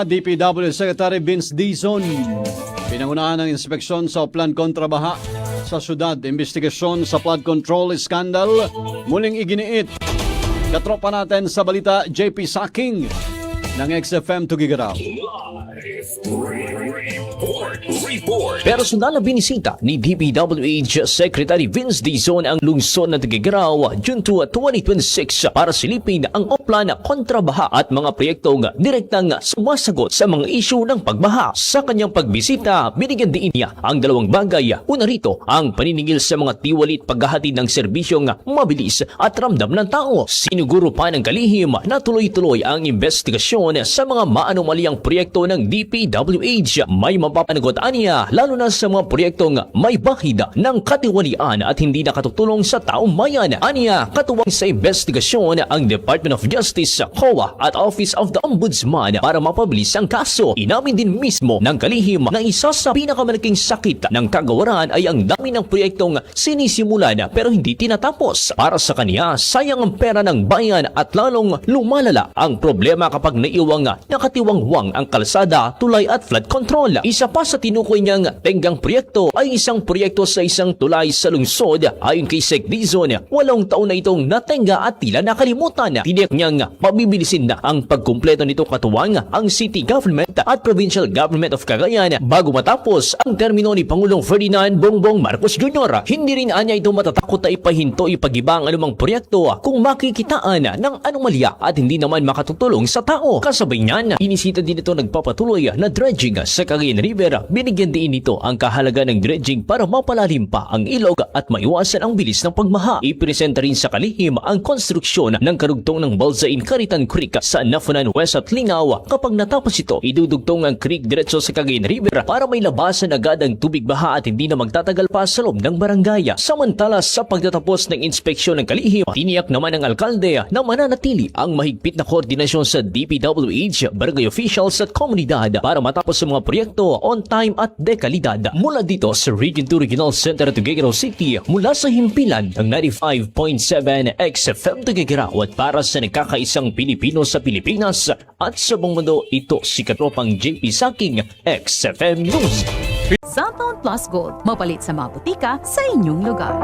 DPW Secretary Vince Dizon, pinangunahan ng inspeksyon sa plan kontrabaha sa syudad, investigasyon sa flood control scandal, muling iginiit. Katropa natin sa balita, JP Saking ng XFM Tugigaraw. Personal na binisita ni DPWH Secretary Vince Dizon ang lungsod ng Tugigaraw June 2, 2026 para silipin ang oplan kontrabaha at mga proyektong direktang sumasagot sa mga isyu ng pagbaha. Sa kanyang pagbisita, binigyan din niya ang dalawang bagay. Una rito, ang paniningil sa mga tiwalit paghahatid ng serbisyong mabilis at ramdam ng tao. Sinuguro pa ng kalihim na tuloy-tuloy ang investigasyon sa mga maanomaliang proyekto ng DPWH. May mapapanagot niya lalo na sa mga proyektong may bahida ng katiwalian at hindi nakatutulong sa taong bayan. Aniya, katuwang sa investigasyon ang Department of Justice, COA at Office of the Ombudsman para mapabilis ang kaso. Inamin din mismo ng kalihim na isa sa pinakamalaking sakit ng kagawaran ay ang dami ng proyektong sinisimulan pero hindi tinatapos. Para sa kanya, sayang ang pera ng bayan at lalong lumalala ang problema kapag naiwang nakatiwangwang ang kalsada, tulay at flood control. Isa pa sa tinukoy niyang tenggang proyekto ay isang proyekto sa isang tulay sa lungsod. Ayon kay Sec Dizon, 8 taon na itong natenga at tila nakalimutan. Tiniyak niyang mabibilisin na ang pagkumpleto nito katuwang ang city government at provincial government of Cagayan bago matapos ang termino ni Pangulong Ferdinand Bongbong Marcos Jr. Hindi rin anya ito matatakot na ipahinto ipagiba ang anumang proyekto kung makikitaan ng anomalya at hindi naman makatutulong sa tao. Kasabay niyan, inisita din ito nagpapatuloy na dredging sa Cagayan River. Binigyan din ito ang kahalaga ng dredging para mapalalim pa ang ilog at maiwasan ang bilis ng pagmaha. Ipresenta rin sa kalihim ang konstruksyon ng karugtong ng Balzain Caritan Creek sa Nafunan West at Lingaw. Kapag natapos ito, idudugtong ang creek diretso sa Cagayan River para may labasan agad ang tubig baha at hindi na magtatagal pa sa loob ng barangay. Samantala, sa pagtatapos ng inspeksyon ng kalihim, tiniyak naman ng alkalde na mananatili ang mahigpit na koordinasyon sa DPWH, barangay officials at komunidad para matapos ang mga proyekto on time at dekalidad. Mula dito sa Region 2 Regional Center at Tuguegarao City, mula sa himpilan ng 95.7 XFM Tuguegarao at para sa nagkakaisang Pilipino sa Pilipinas at sa buong mundo, ito si katropang JP Saking, XFM News. Cellphone Plus Gold, mapalit sa mga butika sa inyong lugar.